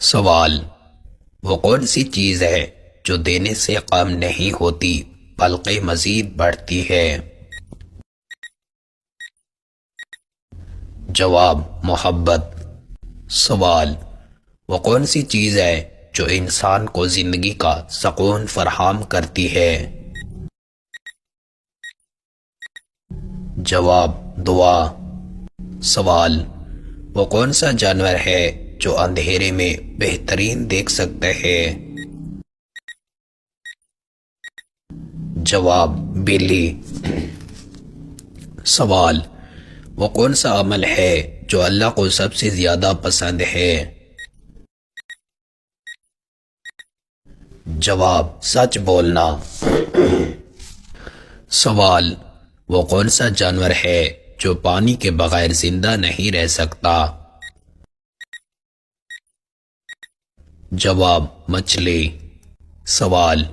سوال: وہ کون سی چیز ہے جو دینے سے کم نہیں ہوتی بلکہ مزید بڑھتی ہے؟ جواب: محبت۔ سوال: وہ کون سی چیز ہے جو انسان کو زندگی کا سکون فراہم کرتی ہے؟ جواب: دعا۔ سوال: وہ کون سا جانور ہے جو اندھیرے میں بہترین دیکھ سکتا ہے؟ جواب: بلی۔ سوال: وہ کون سا عمل ہے جو اللہ کو سب سے زیادہ پسند ہے؟ جواب: سچ بولنا۔ سوال: وہ کون سا جانور ہے جو پانی کے بغیر زندہ نہیں رہ سکتا؟ جواب: مچھلی۔ سوال: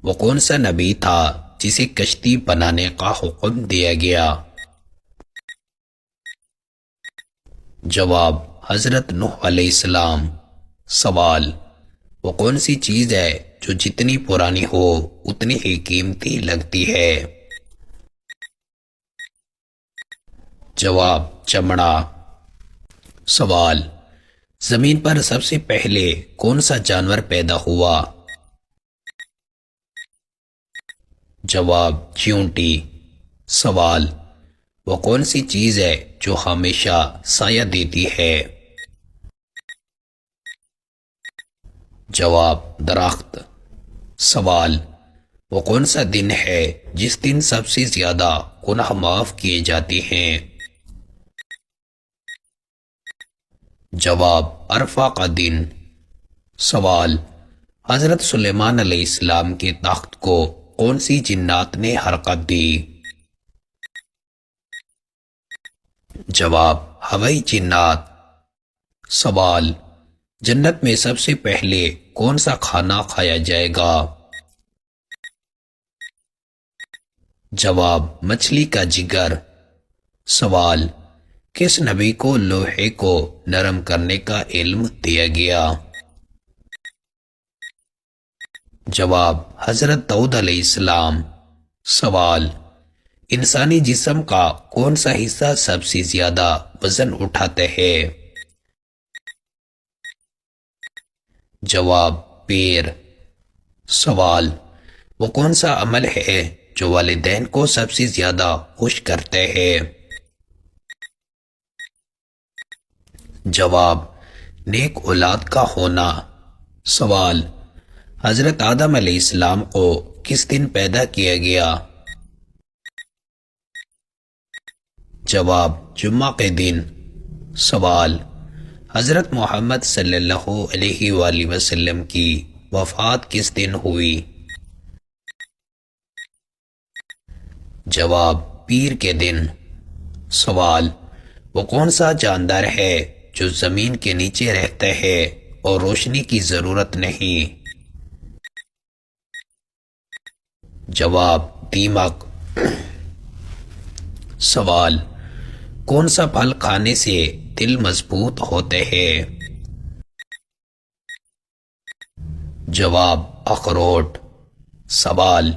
وہ کون سا نبی تھا جسے کشتی بنانے کا حکم دیا گیا؟ جواب: حضرت نوح علیہ السلام۔ سوال: وہ کون سی چیز ہے جو جتنی پرانی ہو اتنی ہی قیمتی لگتی ہے؟ جواب: چمڑا۔ سوال: زمین پر سب سے پہلے کون سا جانور پیدا ہوا؟ جواب: چیونٹی۔ سوال: وہ کون سی چیز ہے جو ہمیشہ سایہ دیتی ہے؟ جواب: درخت۔ سوال: وہ کون سا دن ہے جس دن سب سے زیادہ گناہ معاف کیے جاتے ہیں؟ جواب: عرفہ کا دن۔ سوال: حضرت سلیمان علیہ السلام کے تخت کو کون سی جنات نے حرکت دی؟ جواب: ہوائی جنات۔ سوال: جنت میں سب سے پہلے کون سا کھانا کھایا جائے گا؟ جواب: مچھلی کا جگر۔ سوال: کس نبی کو لوہے کو نرم کرنے کا علم دیا گیا؟ جواب: حضرت داؤد علیہ السلام۔ سوال: انسانی جسم کا کون سا حصہ سب سے زیادہ وزن اٹھاتا ہے؟ جواب: پیر۔ سوال: وہ کون سا عمل ہے جو والدین کو سب سے زیادہ خوش کرتا ہے؟ جواب: نیک اولاد کا ہونا۔ سوال: حضرت آدم علیہ السلام کو کس دن پیدا کیا گیا؟ جواب: جمعہ کے دن۔ سوال: حضرت محمد صلی اللہ علیہ وآلہ وسلم کی وفات کس دن ہوئی؟ جواب: پیر کے دن۔ سوال: وہ کون سا جاندار ہے جو زمین کے نیچے رہتا ہے اور روشنی کی ضرورت نہیں؟ جواب: دیمک۔ سوال: کون سا پھل کھانے سے دل مضبوط ہوتے ہیں؟ جواب: اخروٹ۔ سوال: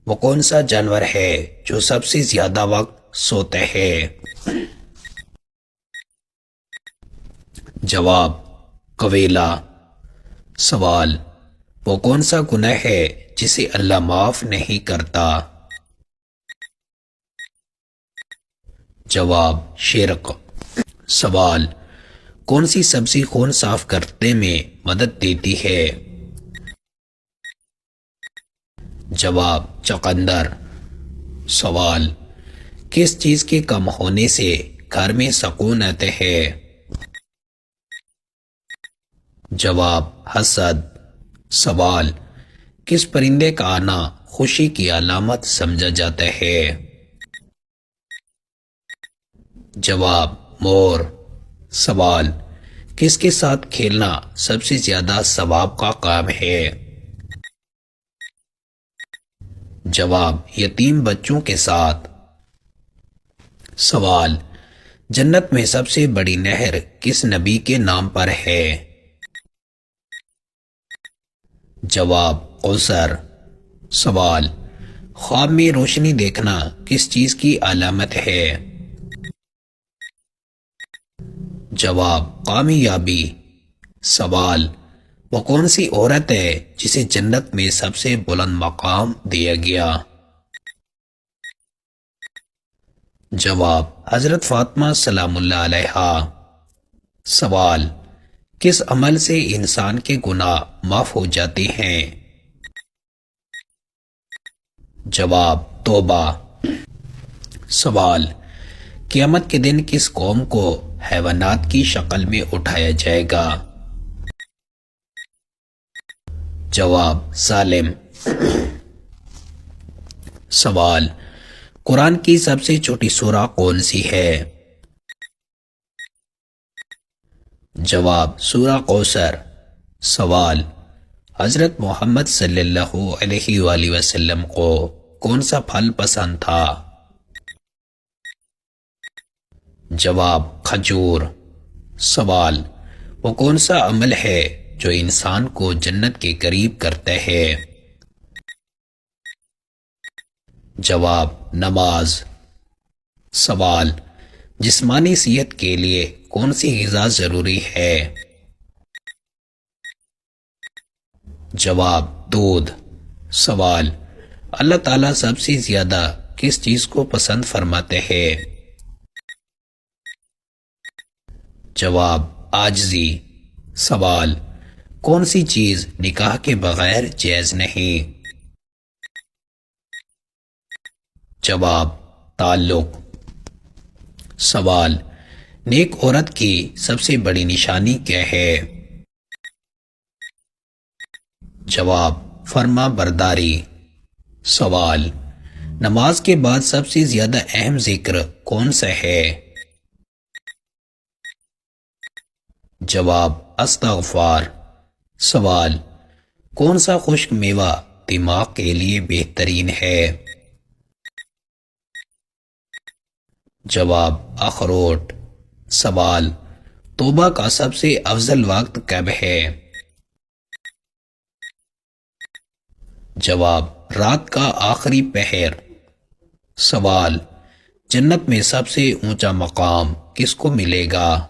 وہ کون سا جانور ہے جو سب سے زیادہ وقت سوتا ہے؟ جواب: کویلا۔ سوال: وہ کون سا گناہ ہے جسے اللہ معاف نہیں کرتا؟ جواب: شرک۔ سوال: کون سی سبزی خون صاف کرنے میں مدد دیتی ہے؟ جواب: چقندر۔ سوال: کس چیز کے کم ہونے سے گھر میں سکون آتا ہے؟ جواب: حسد۔ سوال: کس پرندے کا آنا خوشی کی علامت سمجھا جاتا ہے؟ جواب: مور۔ سوال: کس کے ساتھ کھیلنا سب سے زیادہ ثواب کا کام ہے؟ جواب: یتیم بچوں کے ساتھ۔ سوال: جنت میں سب سے بڑی نہر کس نبی کے نام پر ہے؟ جواب قصر۔ سوال، خواب میں روشنی دیکھنا کس چیز کی علامت ہے؟ جواب کامیابی۔ سوال، وہ کون سی عورت ہے جسے جنت میں سب سے بلند مقام دیا گیا؟ جواب حضرت فاطمہ سلام اللہ علیہا۔ سوال، کس عمل سے انسان کے گناہ معاف ہو جاتے ہیں؟ جواب توبہ۔ سوال، قیامت کے دن کس قوم کو حیوانات کی شکل میں اٹھایا جائے گا؟ جواب ظالم۔ سوال، قرآن کی سب سے چھوٹی سورہ کون سی ہے؟ جواب سورہ کوثر۔ سوال، حضرت محمد صلی اللہ علیہ وآلہ وسلم کو کون سا پھل پسند تھا؟ جواب کھجور۔ سوال، وہ کون سا عمل ہے جو انسان کو جنت کے قریب کرتا ہے؟ جواب نماز۔ سوال، جسمانی صحت کے لیے کون سی غذا ضروری ہے؟ جواب دودھ۔ سوال، اللہ تعالیٰ سب سے زیادہ کس چیز کو پسند فرماتے ہیں؟ جواب عاجزی۔ سوال، کون سی چیز نکاح کے بغیر جائز نہیں؟ جواب تعلق۔ سوال، نیک عورت کی سب سے بڑی نشانی کیا ہے؟ جواب فرما برداری۔ سوال، نماز کے بعد سب سے زیادہ اہم ذکر کون سا ہے؟ جواب استغفار۔ سوال، کون سا خشک میوہ دماغ کے لیے بہترین ہے؟ جواب اخروٹ۔ سوال، توبہ کا سب سے افضل وقت کب ہے؟ جواب رات کا آخری پہر۔ سوال، جنت میں سب سے اونچا مقام کس کو ملے گا؟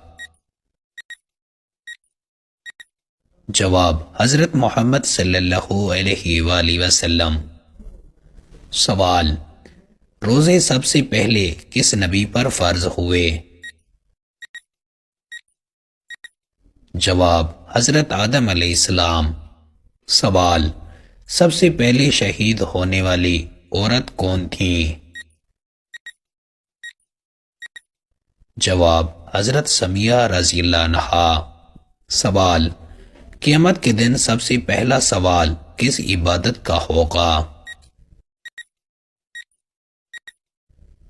جواب حضرت محمد صلی اللہ علیہ وآلہ وسلم۔ سوال، روزے سب سے پہلے کس نبی پر فرض ہوئے؟ جواب حضرت آدم علیہ السلام۔ سوال، سب سے پہلے شہید ہونے والی عورت کون تھی؟ جواب حضرت سمیہ رضی اللہ عنہا۔ سوال، قیامت کے دن سب سے پہلا سوال کس عبادت کا ہوگا؟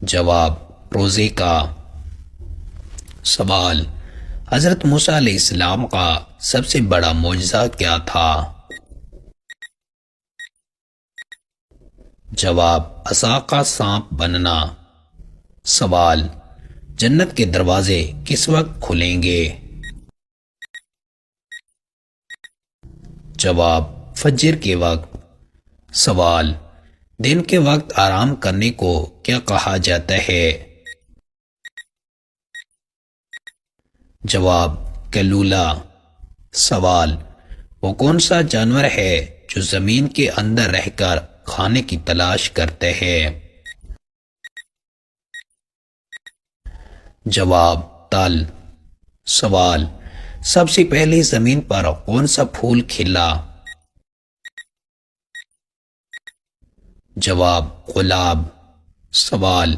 جواب روزے کا۔ سوال، حضرت موسیٰ علیہ السلام کا سب سے بڑا معجزہ کیا تھا؟ جواب عصا کا سانپ بننا۔ سوال، جنت کے دروازے کس وقت کھلیں گے؟ جواب فجر کے وقت۔ سوال، دن کے وقت آرام کرنے کو کیا کہا جاتا ہے؟ جواب کیلولا۔ سوال، وہ کون سا جانور ہے جو زمین کے اندر رہ کر کھانے کی تلاش کرتے ہیں؟ جواب تل۔ سوال، سب سے پہلے زمین پر کون سا پھول کھلا؟ جواب گلاب۔ سوال،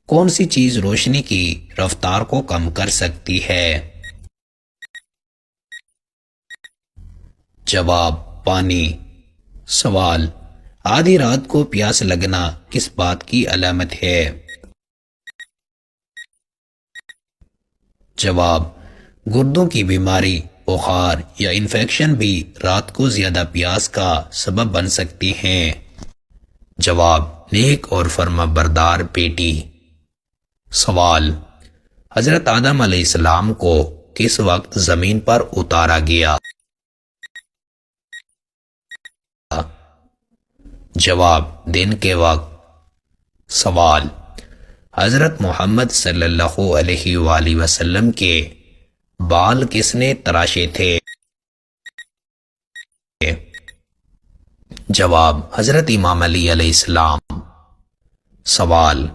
کون سی چیز روشنی کی رفتار کو کم کر سکتی ہے؟ جواب پانی۔ سوال، آدھی رات کو پیاس لگنا کس بات کی علامت ہے؟ جواب گردوں کی بیماری، بخار یا انفیکشن بھی رات کو زیادہ پیاس کا سبب بن سکتی ہیں۔ جواب نیک اور فرما بردار بیٹی۔ سوال، حضرت آدم علیہ السلام کو کس وقت زمین پر اتارا گیا؟ جواب دن کے وقت۔ سوال، حضرت محمد صلی اللہ علیہ وآلہ وسلم کے بال کس نے تراشے تھے؟ جواب حضرت امام علی علیہ السلام۔ سوال،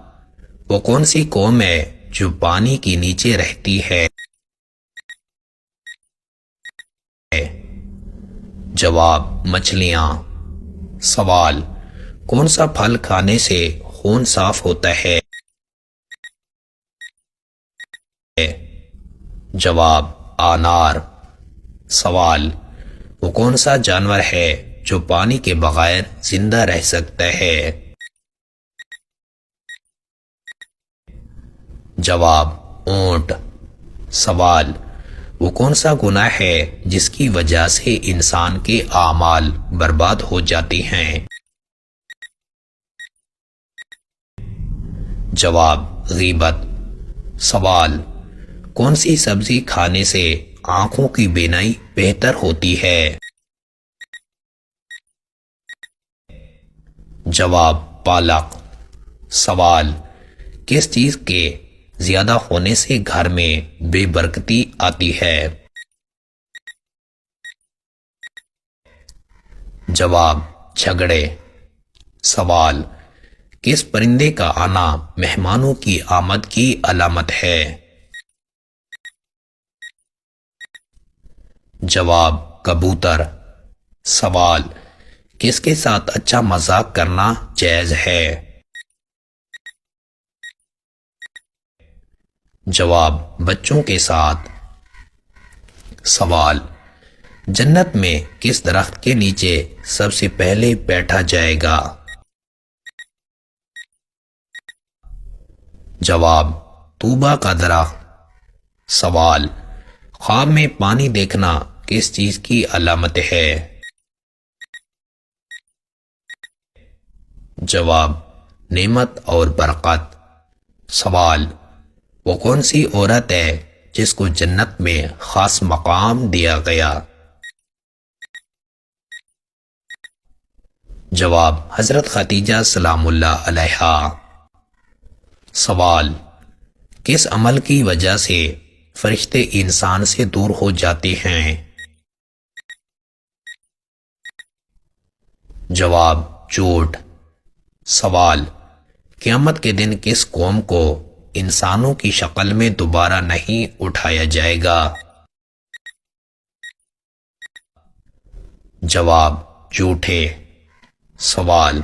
وہ کون سی قوم ہے جو پانی کے نیچے رہتی ہے؟ جواب مچھلیاں۔ سوال، کون سا پھل کھانے سے خون صاف ہوتا ہے؟ جواب انار۔ سوال، وہ کون سا جانور ہے جو پانی کے بغیر زندہ رہ سکتا ہے؟ جواب اونٹ۔ سوال، وہ کون سا گناہ ہے جس کی وجہ سے انسان کے اعمال برباد ہو جاتے ہیں؟ جواب غیبت۔ سوال، کون سی سبزی کھانے سے آنکھوں کی بینائی بہتر ہوتی ہے؟ جواب پالک۔ سوال، کس چیز کے زیادہ ہونے سے گھر میں بے برکتی آتی ہے؟ جواب جھگڑے۔ سوال، کس پرندے کا آنا مہمانوں کی آمد کی علامت ہے؟ جواب کبوتر۔ سوال، کس کے ساتھ اچھا مذاق کرنا جائز ہے؟ جواب بچوں کے ساتھ۔ سوال، جنت میں کس درخت کے نیچے سب سے پہلے بیٹھا جائے گا؟ جواب طوبا کا درخت۔ سوال، خواب میں پانی دیکھنا کس چیز کی علامت ہے؟ جواب نعمت اور برکت۔ سوال، وہ کون سی عورت ہے جس کو جنت میں خاص مقام دیا گیا؟ جواب حضرت خدیجہ سلام اللہ علیہا۔ سوال، کس عمل کی وجہ سے فرشتے انسان سے دور ہو جاتے ہیں؟ جواب جھوٹ۔ سوال، قیامت کے دن کس قوم کو انسانوں کی شکل میں دوبارہ نہیں اٹھایا جائے گا؟ جواب جھوٹے۔ سوال،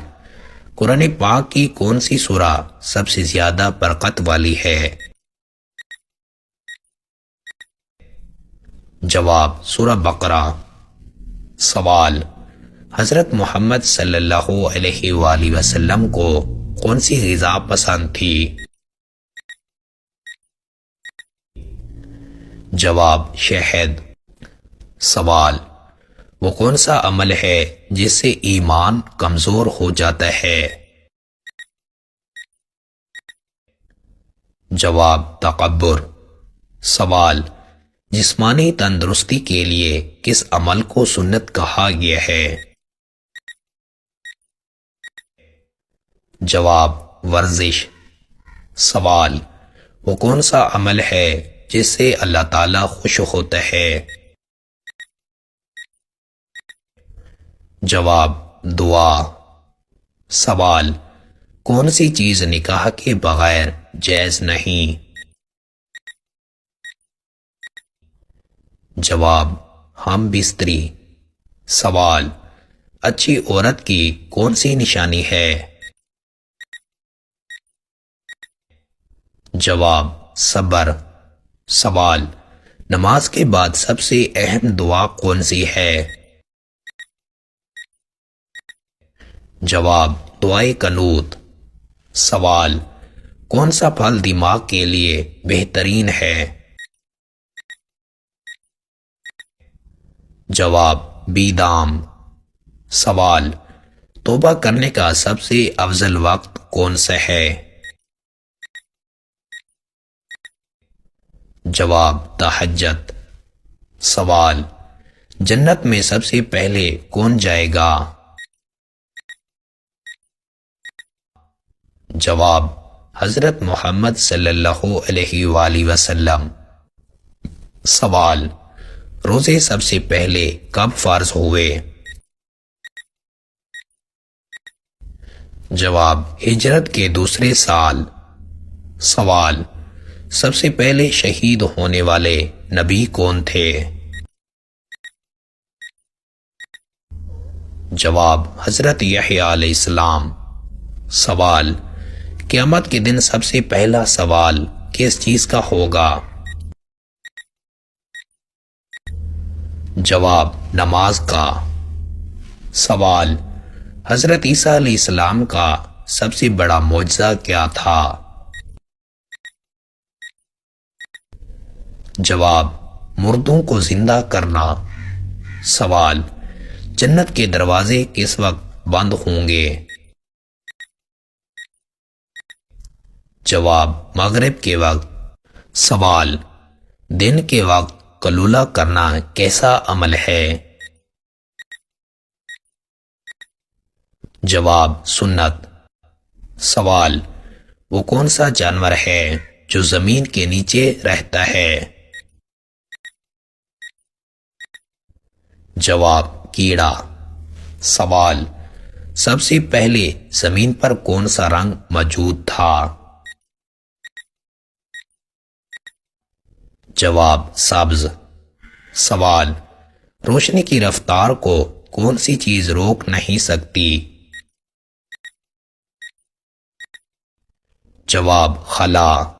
قرآن پاک کی کون سی سورہ سب سے زیادہ برکت والی ہے؟ جواب سورہ بقرہ۔ سوال، حضرت محمد صلی اللہ علیہ وآلہ وسلم کو کون سی غذا پسند تھی؟ جواب شہد۔ سوال، وہ کون سا عمل ہے جس سے ایمان کمزور ہو جاتا ہے؟ جواب تکبر۔ سوال، جسمانی تندرستی کے لیے کس عمل کو سنت کہا گیا ہے؟ جواب ورزش۔ سوال، وہ کون سا عمل ہے جس سے اللہ تعالیٰ خوش ہوتا ہے؟ جواب دعا۔ سوال، کون سی چیز نکاح کے بغیر جائز نہیں؟ جواب ہم بستری۔ سوال، اچھی عورت کی کون سی نشانی ہے؟ جواب صبر۔ سوال، نماز کے بعد سب سے اہم دعا کون سی ہے؟ جواب دعائے قنوت۔ سوال، کون سا پھل دماغ کے لیے بہترین ہے؟ جواب بادام۔ سوال، توبہ کرنے کا سب سے افضل وقت کون سا ہے؟ جواب تہجد۔ سوال، جنت میں سب سے پہلے کون جائے گا؟ جواب، حضرت محمد صلی اللہ علیہ وآلہ وسلم۔ سوال، روزے سب سے پہلے کب فرض ہوئے؟ جواب، ہجرت کے دوسرے سال۔ سوال، سب سے پہلے شہید ہونے والے نبی کون تھے؟ جواب، حضرت یحییٰ علیہ السلام۔ سوال، قیامت کے دن سب سے پہلا سوال کس چیز کا ہوگا؟ جواب، نماز کا۔ سوال، حضرت عیسیٰ علیہ السلام کا سب سے بڑا معجزہ کیا تھا؟ جواب، مردوں کو زندہ کرنا۔ سوال، جنت کے دروازے کس وقت بند ہوں گے؟ جواب، مغرب کے وقت۔ سوال، دن کے وقت قیلولہ کرنا کیسا عمل ہے؟ جواب، سنت۔ سوال، وہ کون سا جانور ہے جو زمین کے نیچے رہتا ہے؟ جواب، کیڑا۔ سوال، سب سے پہلے زمین پر کون سا رنگ موجود تھا؟ جواب، سبز۔ سوال، روشنی کی رفتار کو کون سی چیز روک نہیں سکتی؟ جواب، خلا۔